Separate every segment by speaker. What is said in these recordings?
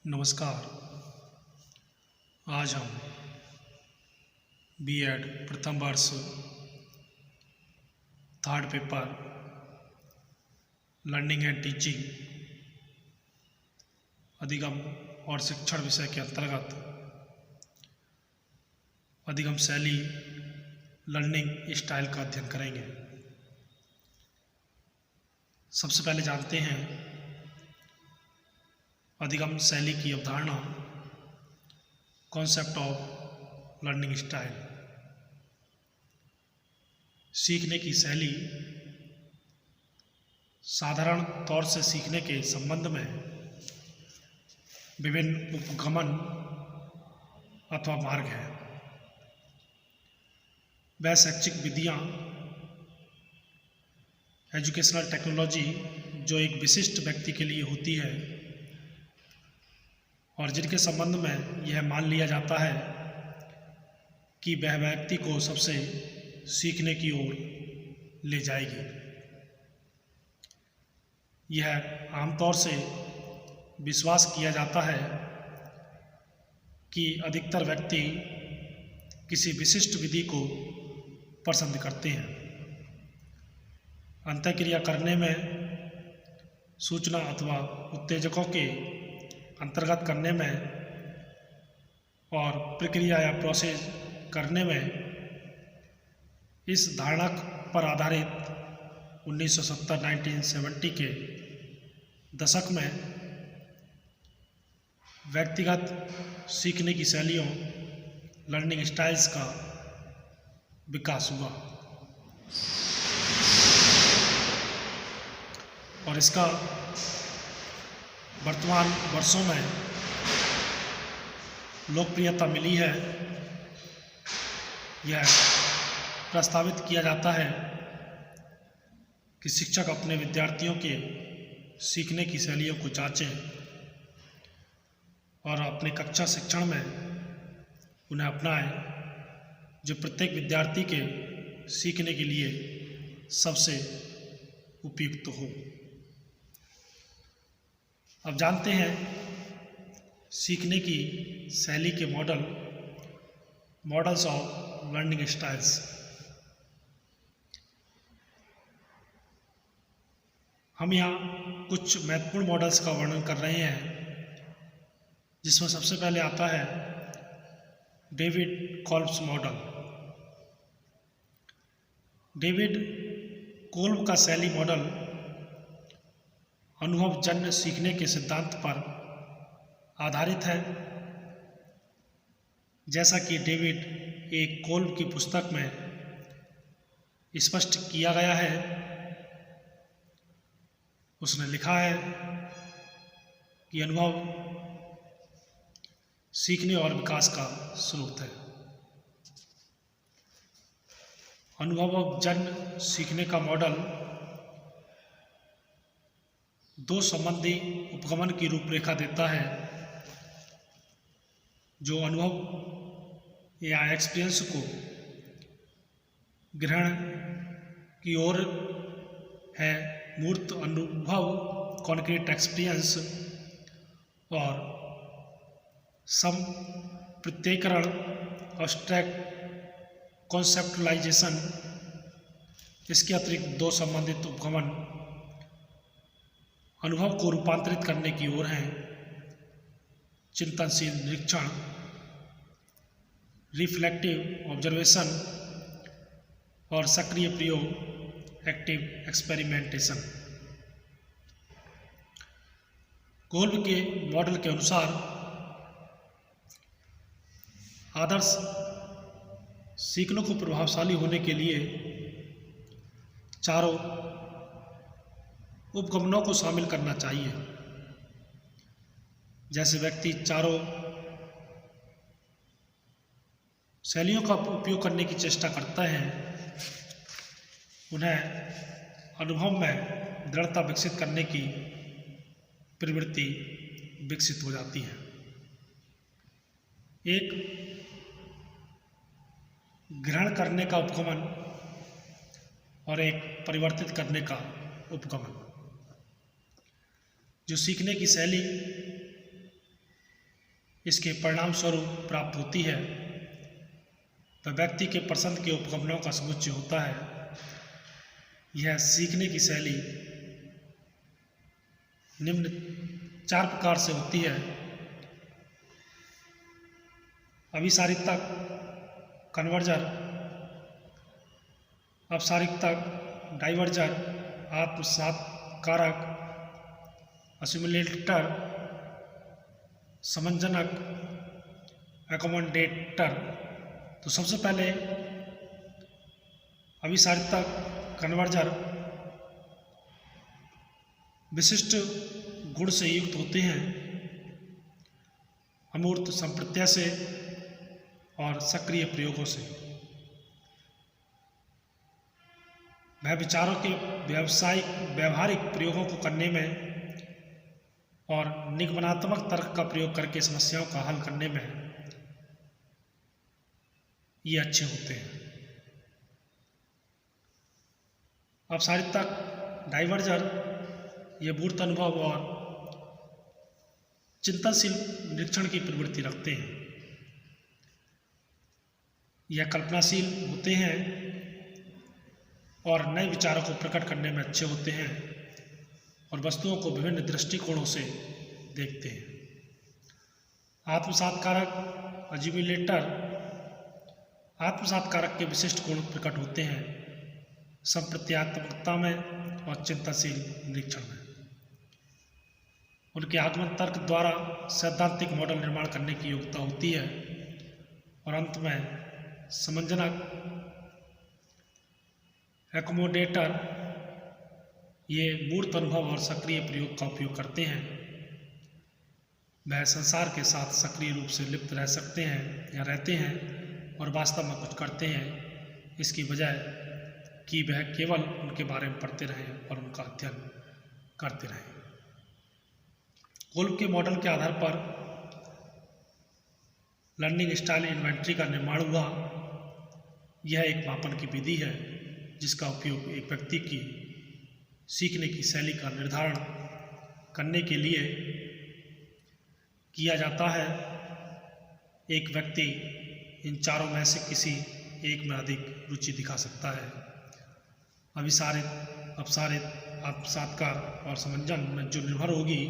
Speaker 1: नमस्कार। आज हम बीएड प्रथम वर्ष third paper learning and teaching अधिगम और शिक्षण विषय के अंतर्गत अधिगम शैली लर्निंग स्टाइल का अध्ययन करेंगे। सबसे पहले जानते हैं अधिगम शैली की अवधारणा, कॉन्सेप्ट ऑफ लर्निंग स्टाइल। सीखने की शैली साधारण तौर से सीखने के संबंध में विभिन्न उपगमन अथवा मार्ग हैं। वह शैक्षिक विधियाँ, एजुकेशनल टेक्नोलॉजी जो एक विशिष्ट व्यक्ति के लिए होती है और जिनके संबंध में यह मान लिया जाता है कि वह व्यक्ति को सबसे सीखने की ओर ले जाएगी। यह आमतौर से विश्वास किया जाता है कि अधिकतर व्यक्ति किसी विशिष्ट विधि को पसंद करते हैं। अंतःक्रिया करने में, सूचना अथवा उत्तेजकों के अंतर्गत करने में और प्रक्रिया या प्रोसेस करने में इस धारणा पर आधारित 1970 के दशक में व्यक्तिगत सीखने की शैलियों लर्निंग स्टाइल्स का विकास हुआ और इसका वर्तमान वर्षों में लोकप्रियता मिली है। यह प्रस्तावित किया जाता है कि शिक्षक अपने विद्यार्थियों के सीखने की शैलियों को जांचें और अपने कक्षा शिक्षण में उन्हें अपनाएं जो प्रत्येक विद्यार्थी के सीखने के लिए सबसे उपयुक्त हो। अब जानते हैं सीखने की शैली के मॉडल्स ऑफ लर्निंग स्टाइल्स। हम यहाँ कुछ महत्वपूर्ण मॉडल्स का वर्णन कर रहे हैं, जिसमें सबसे पहले आता है David Kolbe's model. David Kolb का शैली मॉडल अनुभवजन्य सीखने के सिद्धांत पर आधारित है। जैसा कि डेविड एक कोल्ब की पुस्तक में स्पष्ट किया गया है, उसने लिखा है कि अनुभव सीखने और विकास का स्रोत है। अनुभवजन्य सीखने का मॉडल दो संबंधी उपगमन की रूपरेखा देता है जो अनुभव या एक्सपीरियंस को ग्रहण की ओर है। मूर्त अनुभव, कॉन्क्रीट एक्सपीरियंस, और संप्रत्ययीकरण, अब्स्ट्रैक्ट कॉन्सेप्टुलाइजेशन। इसके अतिरिक्त दो संबंधित उपगमन अनुभव को रूपांतरित करने की ओर हैं। चिंतनशील निरीक्षण, रिफ्लेक्टिव ऑब्जर्वेशन, और सक्रिय प्रयोग, एक्टिव एक्सपेरिमेंटेशन। कोल्ब के मॉडल के अनुसार आदर्श सीखने को प्रभावशाली होने के लिए चारों उपगमनों को शामिल करना चाहिए। जैसे व्यक्ति चारों शैलियों का उपयोग करने की चेष्टा करता है, उन्हें अनुभव में दृढ़ता विकसित करने की प्रवृत्ति विकसित हो जाती है। एक ग्रहण करने का उपगमन और एक परिवर्तित करने का उपगमन। जो सीखने की शैली इसके परिणाम स्वरूप प्राप्त होती है वह व्यक्ति के पसंद के उपकरणों का समुच्चय होता है। यह सीखने की शैली निम्न 4 प्रकार से होती है: अभिसारिता, कन्वर्जर, अपसारिता, डाइवर्जर, आत्मसात कारक, असिमुलेटर, समंजनक, एकोमोडेटर। तो सबसे पहले अभिसारिता कन्वर्जर विशिष्ट गुण से युक्त होते हैं। अमूर्त संप्रत्यय से और सक्रिय प्रयोगों से वह विचारों के व्यवहारिक प्रयोगों को करने में और निगमनात्मक तर्क का प्रयोग करके समस्याओं का हल करने में ये अच्छे होते हैं। अपसारिता डाइवर्जर ये मूर्त अनुभव और चिंतनशील निरीक्षण की प्रवृत्ति रखते हैं। यह कल्पनाशील होते हैं और नए विचारों को प्रकट करने में अच्छे होते हैं और वस्तुओं को विभिन्न दृष्टिकोणों से देखते हैं। आत्मसात कारक अजिमुलेटर आत्मसात कारक के विशिष्ट गुण प्रकट होते हैं संप्रत्यात्मकता में और चिंतनशील निरीक्षण में। उनके आगमन तर्क द्वारा सैद्धांतिक मॉडल निर्माण करने की योग्यता होती है और अंत में समंजनक एकोमोडेटर ये मूर्त अनुभव और सक्रिय प्रयोग का उपयोग करते हैं। वह संसार के साथ सक्रिय रूप से लिप्त रह सकते हैं या रहते हैं और वास्तव में कुछ करते हैं, इसकी बजाय कि वह केवल उनके बारे में पढ़ते रहें और उनका अध्ययन करते रहें। वुल्फ के मॉडल के आधार पर लर्निंग स्टाइल इन्वेंट्री का निर्माण हुआ। यह एक मापन की विधि है जिसका उपयोग एक व्यक्ति की सीखने की शैली का निर्धारण करने के लिए किया जाता है। एक व्यक्ति इन चारों में से किसी एक में अधिक रुचि दिखा सकता है। अभिसारित, अपसारित, आत्मसात्कार और समंजन में जो निर्भर होगी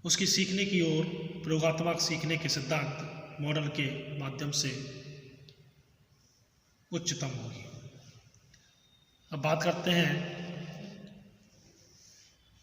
Speaker 1: उसकी सीखने की ओर प्रयोगात्मक सीखने के सिद्धांत मॉडल के माध्यम से उच्चतम होगी। अब बात करते हैं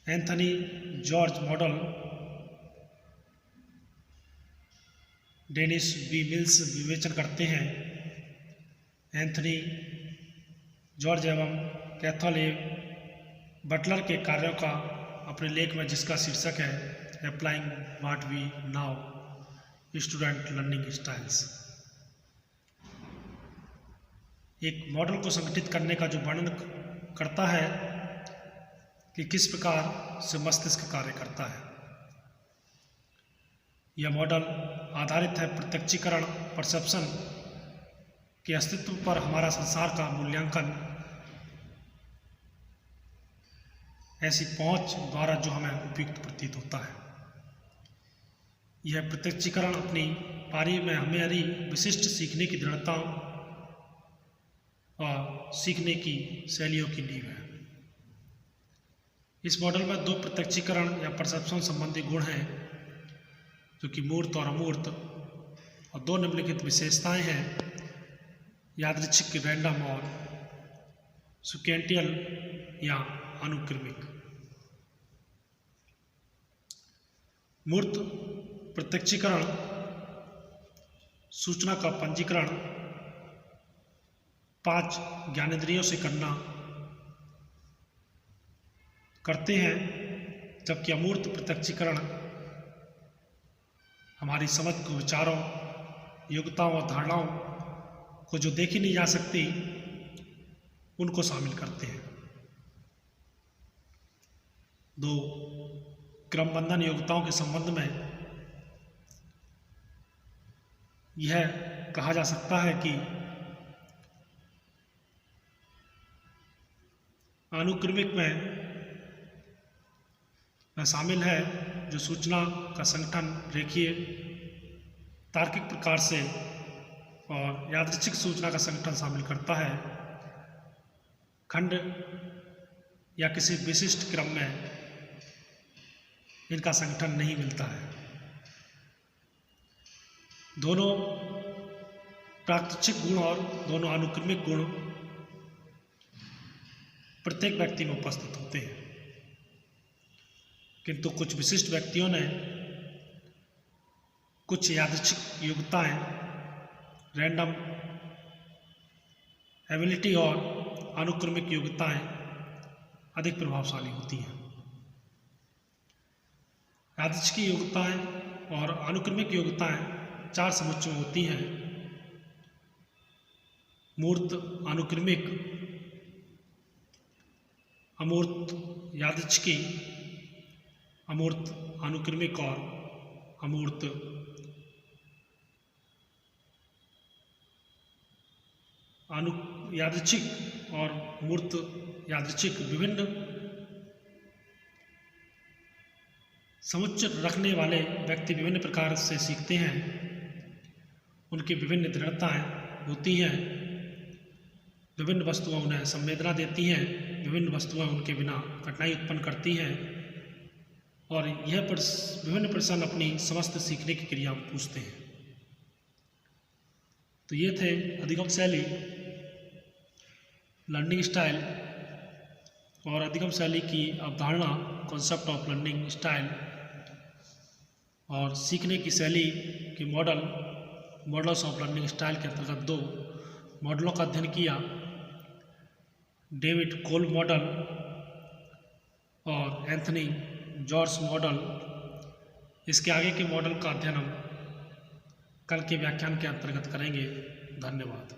Speaker 1: Anthony George model. Dennis B Mills विवेचन करते हैं एंथनी जॉर्ज एवं कैथल ए बटलर के कार्यों का अपने लेख में, जिसका शीर्षक है applying what we know student learning styles. एक मॉडल को संगठित करने का जो वर्णन करता है कि किस प्रकार से मस्तिष्क कार्य करता है। यह मॉडल आधारित है प्रत्यक्षीकरण परसेप्शन के अस्तित्व पर हमारा संसार का मूल्यांकन ऐसी पहुंच द्वारा जो हमें उपयुक्त प्रतीत होता है। यह प्रत्यक्षीकरण अपनी पारी में हमारी विशिष्ट सीखने की दृढ़ताओं और सीखने की शैलियों की नींव है। इस मॉडल में 2 प्रत्यक्षीकरण या परसेप्शन संबंधी गुण हैं जो कि मूर्त और अमूर्त, और 2 निम्नलिखित विशेषताएं हैं यादृच्छिक रैंडम और सिक्वेंटियल या अनुक्रमिक। मूर्त प्रत्यक्षीकरण सूचना का पंजीकरण 5 ज्ञानेंद्रियों से करते हैं, जबकि अमूर्त प्रत्यक्षीकरण हमारी समझ को, विचारों, योग्यताओं और धारणाओं को जो देखी नहीं जा सकती उनको शामिल करते हैं। 2 क्रमबंधन योग्यताओं के संबंध में यह कहा जा सकता है कि अनुक्रमिक में वह शामिल है जो सूचना का संगठन रेखीय तार्किक प्रकार से और यादृच्छिक सूचना का संगठन शामिल करता है। खंड या किसी विशिष्ट क्रम में इनका संगठन नहीं मिलता है। दोनों प्रात्यक्षिक गुण और दोनों अनुक्रमिक गुण प्रत्येक व्यक्ति में उपस्थित होते हैं, किंतु कुछ विशिष्ट व्यक्तियों ने कुछ यादृच्छिक योग्यताएं, रैंडम एबिलिटी और अनुक्रमिक योग्यताएं अधिक प्रभावशाली होती हैं। यादृच्छिक योग्यताएं और अनुक्रमिक योग्यताएं 4 समुच्चय में होती हैं: मूर्त, अनुक्रमिक, अमूर्त यादृच्छिकी, अमूर्त अनुक्रमिक और अमूर्त यादृच्छिक और मूर्त यादृच्छिक। विभिन्न समुच्चय रखने वाले व्यक्ति विभिन्न प्रकार से सीखते हैं। उनकी विभिन्न दृढ़ताएं होती हैं। विभिन्न वस्तुएं उन्हें संवेदना देती हैं। विभिन्न वस्तुएं उनके बिना कठिनाई उत्पन्न करती हैं और यह विभिन्न प्रश्न अपनी समस्त सीखने की क्रिया पूछते हैं। तो ये थे अधिगम शैली, लर्निंग स्टाइल और अधिगम शैली की अवधारणा, कॉन्सेप्ट ऑफ लर्निंग स्टाइल और सीखने की शैली के मॉडल्स ऑफ लर्निंग स्टाइल के अंतर्गत 2 मॉडलों का अध्ययन किया, डेविड कोल्ब मॉडल और एंथनी जॉर्ज मॉडल। इसके आगे के मॉडल का अध्ययन हम कल के व्याख्यान के अंतर्गत करेंगे। धन्यवाद।